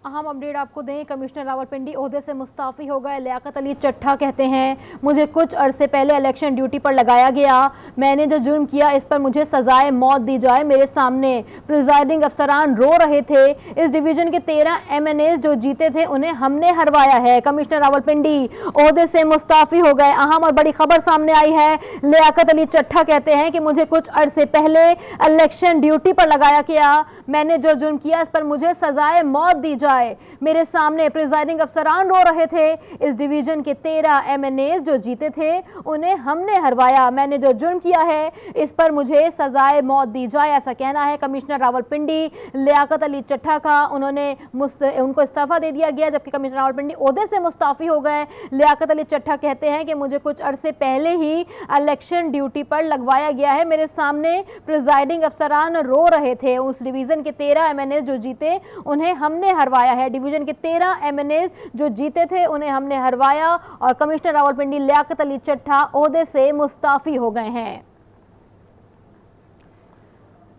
अहम अपडेट आपको दें, कमिश्नर रावलपिंडी ओहदे से मुस्ताफ़ी हो गए। लियाकत अली चट्ठा कहते हैं, मुझे कुछ अरसे पहले इलेक्शन ड्यूटी पर लगाया गया, मैंने जो जुर्म किया इस पर मुझे सजाए मौत दी जाए। मेरे सामने प्रिजाइडिंग अफसरान रो रहे थे। इस डिवीजन के 13 MNA जो जीते थे उन्हें हमने हरवाया है। कमिश्नर रावलपिंडी ओहदे से मुस्ताफ़ी हो गए। अहम और बड़ी खबर सामने आई है। लियाकत अली चट्ठा कहते हैं कि मुझे कुछ अरसे पहले इलेक्शन ड्यूटी पर लगाया गया, मैंने जो जुर्म किया इस पर मुझे सजाए मौत दी जाए। मेरे सामने प्रिजाइडिंग अफसरान रो रहे थे। इस डिवीजन के 13 MNA जो जीते थे उन्हें हमने हरवाया, मैंने जो जुर्म किया है इस पर मुझे सजाए मौत दी जाए, ऐसा कहना है कमिश्नर रावलपिंडी लियाकत अली चट्ठा का। उनको इस्तीफा दे दिया गया, जबकि कमिश्नर रावलपिंडी ओहदे से मुस्ताफी हो गए। लियाकत अली चट्ठा कहते हैं कि मुझे कुछ अरसे पहले ही इलेक्शन ड्यूटी पर लगवाया गया है, मेरे सामने प्रिजाइडिंग अफसरान रो रहे थे। उस डिवीजन के 13 MNA जो जीते उन्हें हमने हरवाया है। डिवीजन के 13 MNA जो जीते थे उन्हें हमने हरवाया और कमिश्नर रावलपिंडी लियाकत अली चट्ठा ओहदे से मुस्ताफी हो गए हैं।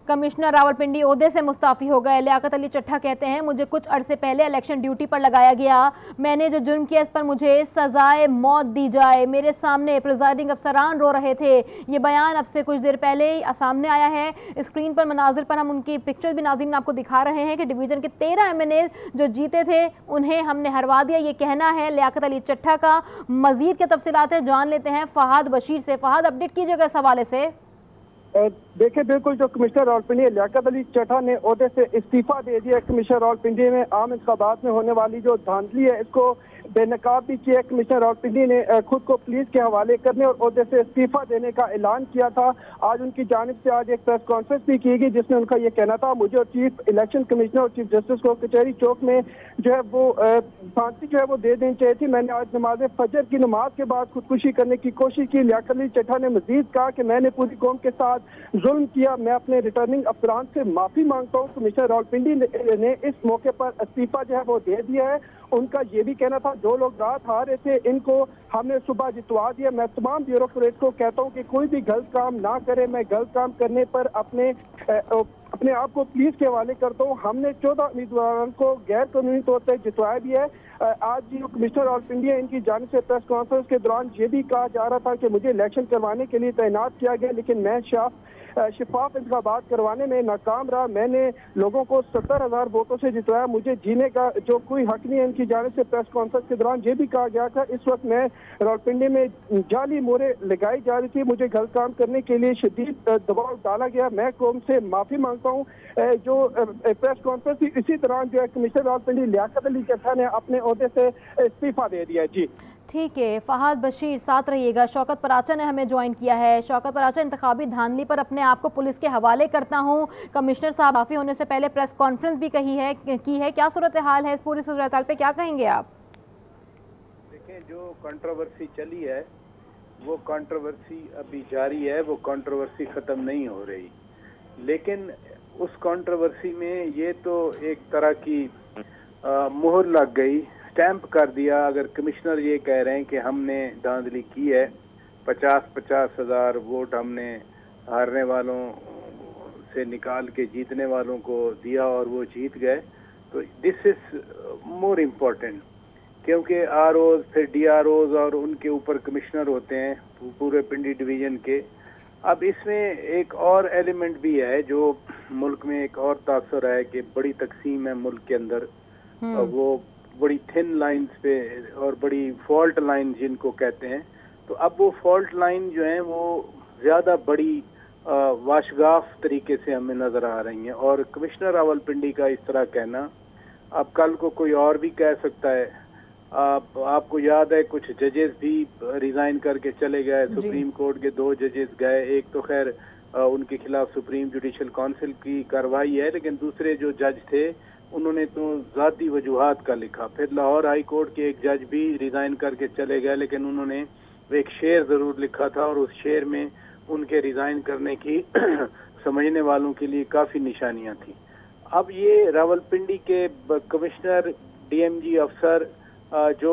कमिश्नर रावलपिंडी ओहदे से मुस्ताफी हो गए। लियाकत अली चट्ठा कहते हैं, मुझे कुछ अरसे पहले इलेक्शन ड्यूटी पर लगाया गया, मैंने जो जुर्म किया इस पर मुझे सजाए मौत दी जाए। मेरे सामने प्रिजाइडिंग अफसरान रो रहे थे। ये बयान अब से कुछ देर पहले ही सामने आया है। स्क्रीन पर मनाजिर पर हम उनकी पिक्चर्स भी नाज़रीन आपको दिखा रहे हैं कि डिवीजन के 13 MNA जो जीते थे उन्हें हमने हरवा दिया, ये कहना है लियाकत अली चट्ठा का। मजीद के तफसीलात जान लेते हैं फहाद बशीर से। फहाद, अपडेट कीजिएगा इस हवाले से। देखिए, बिल्कुल जो कमिश्नर रावलपिंडी लियाकत अली चट्ठा ने ओहदे से इस्तीफा दे दिया। कमिश्नर रावलपिंडी में आम इंतखाबात में होने वाली जो धांधली है इसको बेनकाब भी किया। कमिश्नर रावलपिंडी ने खुद को पुलिस के हवाले करने और ओहदे से इस्तीफा देने का ऐलान किया था। आज उनकी जानिब से आज एक प्रेस कॉन्फ्रेंस भी की गई जिसमें उनका ये कहना था, मुझे और चीफ इलेक्शन कमिश्नर और चीफ जस्टिस को कचहरी चौक में जो है वो फांसी जो है वो दे देनी चाहिए थी। मैंने आज नमाज फजर की नमाज के बाद खुदकुशी करने की कोशिश की। लियाकत अली चट्ठा ने मजीद कहा कि मैंने पूरी कौम के साथ जुल्म किया, मैं अपने रिटर्निंग अफसरान से माफी मांगता हूँ। कमिश्नर रावलपिंडी ने इस मौके पर इस्तीफा जो है वो दे दिया है। उनका ये भी कहना था, जो लोग रात हारे थे इनको हमने सुबह जितवा दिया। मैं तमाम ब्यूरोक्रेट को कहता हूँ कि कोई भी गलत काम ना करे। मैं गलत काम करने पर अपने आप को पुलिस के हवाले करता हूँ। हमने 14 उम्मीदवारों को गैर कानूनी तौर पर जितवाया भी है। आज जो कमिश्नर रावलपिंडी है इनकी जानिब से प्रेस कॉन्फ्रेंस के दौरान ये भी कहा जा रहा था कि मुझे इलेक्शन करवाने के लिए तैनात किया गया, लेकिन मैं शफाफ इंतखाबात करवाने में नाकाम रहा। मैंने लोगों को 70,000 वोटों से जितवाया, मुझे जीने का जो कोई हक नहीं है। इनकी जानिब से प्रेस कॉन्फ्रेंस के दौरान ये भी कहा गया था, इस वक्त मैं रावलपिंडी में जाली मोहरें लगाई जा रही थी, मुझे गलत काम करने के लिए शदीद दबाव डाला गया, मैं कौम से माफी मांगता हूँ। जो प्रेस कॉन्फ्रेंस थी इसी दौरान जो है कमिश्नर रावलपिंडी लियाकत अली चट्ठा ने अपने ओहदे से इस्तीफा दे दिया। जी ठीक है फहाद बशीर, साथ रहिएगा। शौकत पराचा ने हमें ज्वाइन किया है। शौकत पराचा, इंतखाबी धांधली पर अपने आप को पुलिस के हवाले करता हूं, कमिश्नर साहब माफी होने से पहले प्रेस कॉन्फ्रेंस भी की है, क्या सूरत हाल है? इस पूरी सूरत हाल पे क्या कहेंगे आप? देखें, जो कंट्रोवर्सी चली है वो कंट्रोवर्सी अभी जारी है, वो कंट्रोवर्सी खत्म नहीं हो रही। लेकिन उस कंट्रोवर्सी में ये तो एक तरह की मुहर लग गई, स्टैंप कर दिया। अगर कमिश्नर ये कह रहे हैं कि हमने धांधली की है, 50-50 हज़ार वोट हमने हारने वालों से निकाल के जीतने वालों को दिया और वो जीत गए, तो दिस इज मोर इम्पोर्टेंट, क्योंकि ROs फिर DROs और उनके ऊपर कमिश्नर होते हैं पूरे पिंडी डिवीजन के। अब इसमें एक और एलिमेंट भी है जो मुल्क में एक और तासर है कि बड़ी तकसीम है मुल्क के अंदर, वो बड़ी थिन लाइंस पे और बड़ी फॉल्ट लाइन जिनको कहते हैं। तो अब वो फॉल्ट लाइन जो है वो ज़्यादा बड़ी वाशगाफ तरीके से हमें नज़र आ रही हैं। और कमिश्नर रावलपिंडी का इस तरह कहना, अब कल को कोई और भी कह सकता है। आपको याद है कुछ जजेस भी रिज़ाइन करके चले गए, सुप्रीम कोर्ट के 2 जजेस गए, एक तो खैर उनके खिलाफ सुप्रीम जुडिशल काउंसिल की कार्रवाई है, लेकिन दूसरे जो जज थे उन्होंने तो ज़ाती वजूहात का लिखा। फिर लाहौर हाई कोर्ट के एक जज भी रिज़ाइन करके चले गए, लेकिन उन्होंने एक शेर ज़रूर लिखा था और उस शेर में उनके रिज़ाइन करने की समझने वालों के लिए काफ़ी निशानियां थी। अब ये रावलपिंडी के कमिश्नर DMG अफसर जो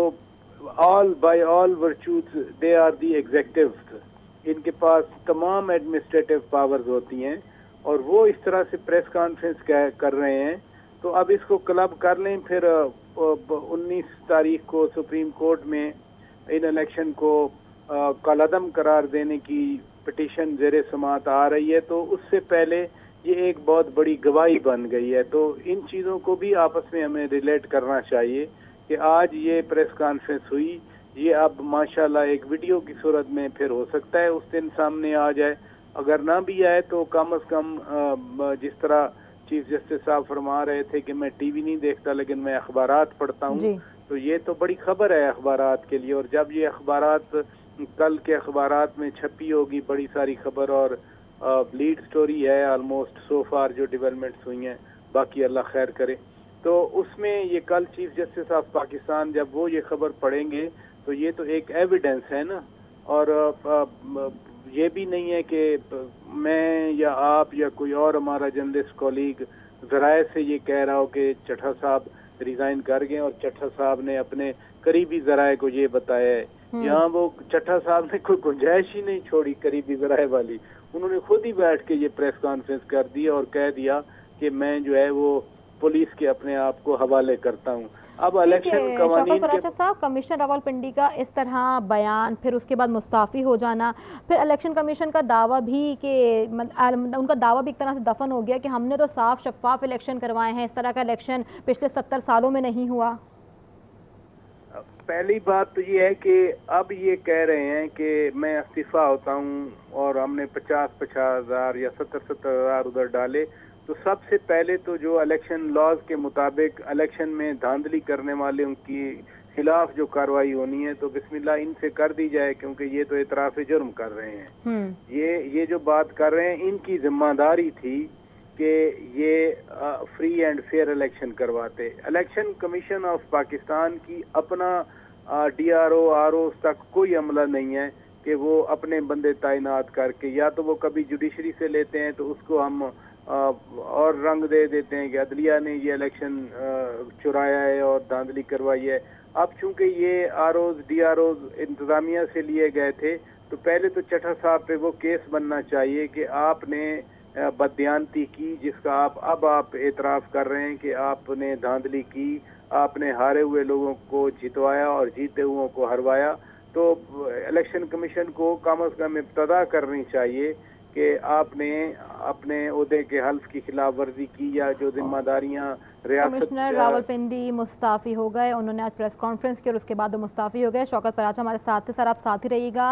all by all virtues they are the executive, इनके पास तमाम एडमिनिस्ट्रेटिव पावर्स होती हैं और वो इस तरह से प्रेस कॉन्फ्रेंस कर रहे हैं, تو اب اس کو क्लब कर लें, फिर 19 तारीख को सुप्रीम कोर्ट में इन इलेक्शन को कालअदम करार देने की पिटीशन ज़ेरे समात आ रही है, तो उससे पहले ये एक बहुत बड़ी गवाही बन गई है। तो इन चीज़ों को भी आपस में हमें रिलेट करना चाहिए कि आज ये प्रेस कॉन्फ्रेंस हुई, ये अब माशाल्लाह एक वीडियो की सूरत में फिर हो सकता है उस दिन सामने आ जाए, अगर ना भी आए तो कम अज़ कम जिस तरह चीफ जस्टिस साहब फरमा रहे थे कि मैं टीवी नहीं देखता लेकिन मैं अखबारात पढ़ता हूँ, तो ये तो बड़ी खबर है अखबारात के लिए। और जब ये अखबारात कल के अखबारात में छपी होगी बड़ी सारी खबर और लीड स्टोरी है ऑलमोस्ट सो फार जो डेवलपमेंट्स हुई हैं, बाकी अल्लाह खैर करे, तो उसमें ये कल चीफ जस्टिस ऑफ पाकिस्तान जब वो ये खबर पढ़ेंगे तो ये तो एक एविडेंस है ना। और ये भी नहीं है कि मैं या आप या कोई और हमारा जर्नलिस्ट कॉलीग ज़राए से ये कह रहा हो कि चट्टा साहब रिजाइन कर गए और चट्टा साहब ने अपने करीबी ज़राए को ये बताया है। यहाँ वो चट्टा साहब ने कोई गुंजाइश ही नहीं छोड़ी करीबी ज़राए वाली, उन्होंने खुद ही बैठ के ये प्रेस कॉन्फ्रेंस कर दी और कह दिया कि मैं जो है वो पुलिस के अपने आप को हवाले करता हूँ। अब इलेक्शन कवानीन के साहब कमिश्नर रावलपिंडी का इस तरह बयान, फिर उसके बाद मुस्ताफ़ी हो जाना, फिर इलेक्शन कमीशन का दावा भी कि उनका दावा भी एक तरह से दफन हो गया कि हमने तो साफ शफाफ इलेक्शन करवाए हैं, इस तरह का इलेक्शन पिछले 70 सालों में नहीं हुआ। पहली बात तो ये है कि अब ये कह रहे हैं कि मैं इस्तीफा होता हूँ और हमने 50-50 हज़ार या 70-70 हज़ार उधर डाले, तो सबसे पहले तो जो इलेक्शन लॉज के मुताबिक इलेक्शन में धांधली करने वाले उनकी खिलाफ जो कार्रवाई होनी है तो बिस्मिल्लाह इनसे कर दी जाए, क्योंकि ये तो इतराफ़ जुर्म कर रहे हैं। ये जो बात कर रहे हैं इनकी जिम्मेदारी थी कि ये फ्री एंड फेयर इलेक्शन करवाते। इलेक्शन कमीशन ऑफ पाकिस्तान की अपना DRO RO तक कोई अमला नहीं है कि वो अपने बंदे तैनात करके, या तो वो कभी जुडिशरी से लेते हैं तो उसको हम और रंग दे देते हैं कि अदलिया ने ये इलेक्शन चुराया है और धांधली करवाई है। अब चूंकि ये ROs DROs इंतजामिया से लिए गए थे तो पहले तो चट्टा साहब पे वो केस बनना चाहिए कि आपने बददियानती की, जिसका आप एतराफ़ कर रहे हैं कि आपने धांधली की, आपने हारे हुए लोगों को जितवाया और जीते हुओं को हरवाया। तो इलेक्शन कमीशन को कम अज़ कम इब्तदा करनी चाहिए कि आपने अपने ओहदे के हल्फ की खिलाफ वर्जी की या जो जिम्मेदारियां रियासत। कमिश्नर रावलपिंडी मुस्ताफ़ी हो गए, उन्होंने आज प्रेस कॉन्फ्रेंस की और उसके बाद वो मुस्ताफ़ी हो गए। शौकत पराचा हमारे साथ थे। सर आप साथ ही रहिएगा।